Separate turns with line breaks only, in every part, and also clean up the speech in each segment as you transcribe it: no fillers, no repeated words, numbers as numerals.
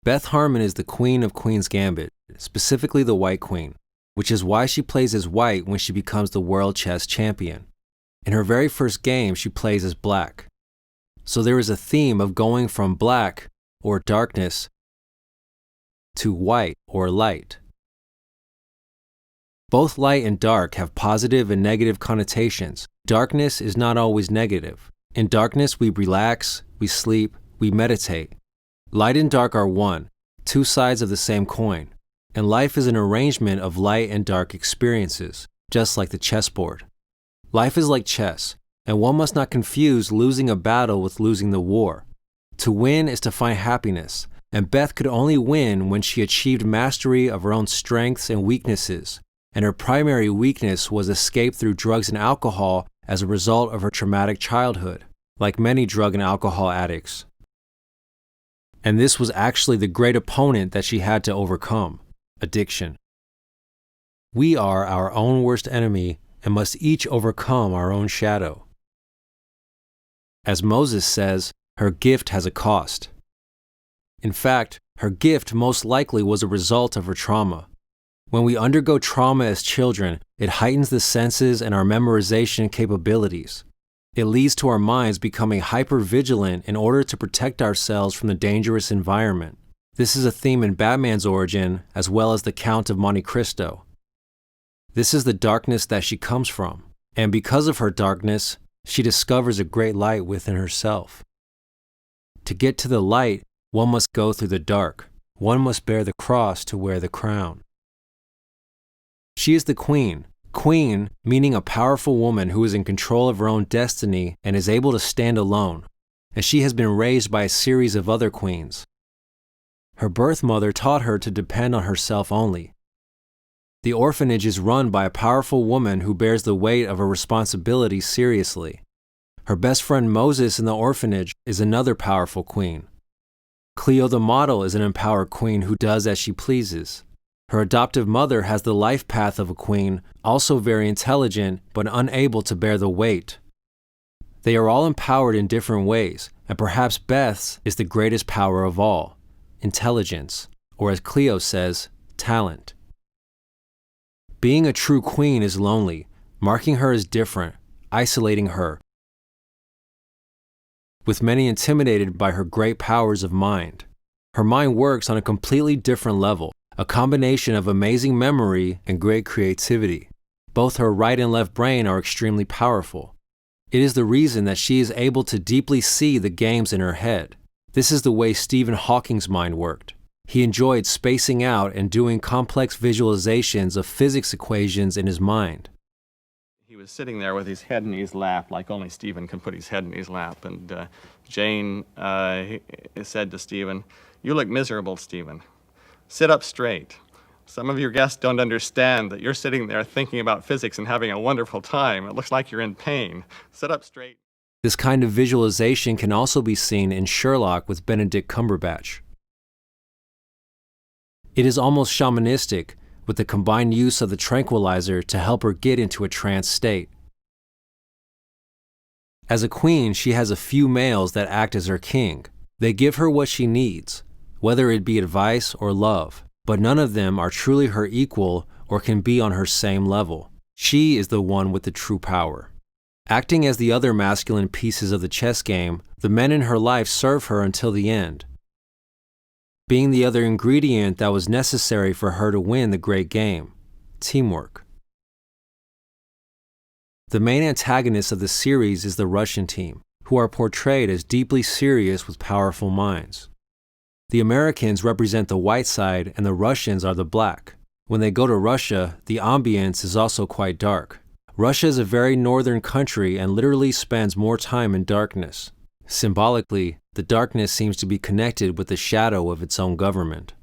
Beth Harmon is the queen of Queen's Gambit, specifically the White Queen, which is why she plays as white when she becomes the world chess champion. In her very first game, she plays as black. So there is a theme of going from black, or darkness, to white, or light. Both light and dark have positive and negative connotations. Darkness is not always negative. In darkness, we relax, we sleep, we meditate. Light and dark are one, two sides of the same coin, and life is an arrangement of light and dark experiences, just like the chessboard. Life is like chess, and one must not confuse losing a battle with losing the war. To win is to find happiness, and Beth could only win when she achieved mastery of her own strengths and weaknesses, and her primary weakness was escape through drugs and alcohol as a result of her traumatic childhood, like many drug and alcohol addicts. And this was actually the great opponent that she had to overcome: addiction. We are our own worst enemy and must each overcome our own shadow. As Moses says, her gift has a cost. In fact, her gift most likely was a result of her trauma. When we undergo trauma as children, it heightens the senses and our memorization capabilities. It leads to our minds becoming hyper-vigilant in order to protect ourselves from the dangerous environment. This is a theme in Batman's origin, as well as the Count of Monte Cristo. This is the darkness that she comes from, and because of her darkness, she discovers a great light within herself. To get to the light, one must go through the dark. One must bear the cross to wear the crown. She is the queen. Queen, meaning a powerful woman who is in control of her own destiny and is able to stand alone, and she has been raised by a series of other queens. Her birth mother taught her to depend on herself only. The orphanage is run by a powerful woman who bears the weight of her responsibility seriously. Her best friend Moses in the orphanage is another powerful queen. Cleo the model is an empowered queen who does as she pleases. Her adoptive mother has the life path of a queen, also very intelligent, but unable to bear the weight. They are all empowered in different ways, and perhaps Beth's is the greatest power of all: intelligence, or as Cleo says, talent. Being a true queen is lonely, marking her as different, isolating her, with many intimidated by her great powers of mind. Her mind works on a completely different level, a combination of amazing memory and great creativity. Both her right and left brain are extremely powerful. It is the reason that she is able to deeply see the games in her head. This is the way Stephen Hawking's mind worked. He enjoyed spacing out and doing complex visualizations of physics equations in his mind.
He was sitting there with his head in his lap, like only Stephen can put his head in his lap, and Jane said to Stephen, "You look miserable, Stephen. Sit up straight. Some of your guests don't understand that you're sitting there thinking about physics and having a wonderful time. It looks like you're in pain. Sit up straight."
This kind of visualization can also be seen in Sherlock with Benedict Cumberbatch. It is almost shamanistic, with the combined use of the tranquilizer to help her get into a trance state. As a queen, she has a few males that act as her king. They give her what she needs, whether it be advice or love, but none of them are truly her equal or can be on her same level. She is the one with the true power. Acting as the other masculine pieces of the chess game, the men in her life serve her until the end, being the other ingredient that was necessary for her to win the great game: teamwork. The main antagonist of the series is the Russian team, who are portrayed as deeply serious with powerful minds. The Americans represent the white side and the Russians are the black. When they go to Russia, the ambience is also quite dark. Russia is a very northern country and literally spends more time in darkness. Symbolically, the darkness seems to be connected with the shadow of its own government.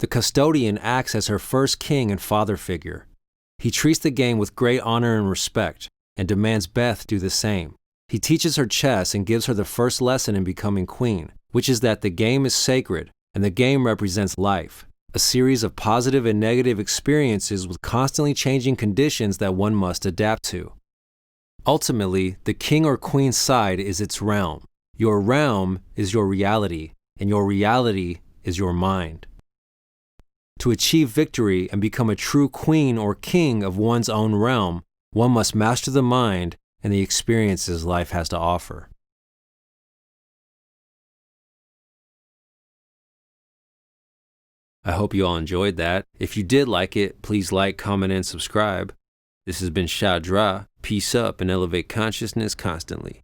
The custodian acts as her first king and father figure. He treats the game with great honor and respect, and demands Beth do the same. He teaches her chess and gives her the first lesson in becoming queen, which is that the game is sacred, and the game represents life, a series of positive and negative experiences with constantly changing conditions that one must adapt to. Ultimately, the king or queen side is its realm. Your realm is your reality, and your reality is your mind. To achieve victory and become a true queen or king of one's own realm, one must master the mind and the experiences life has to offer. I hope you all enjoyed that. If you did like it, please like, comment, and subscribe. This has been Shadra. Peace up and elevate consciousness constantly.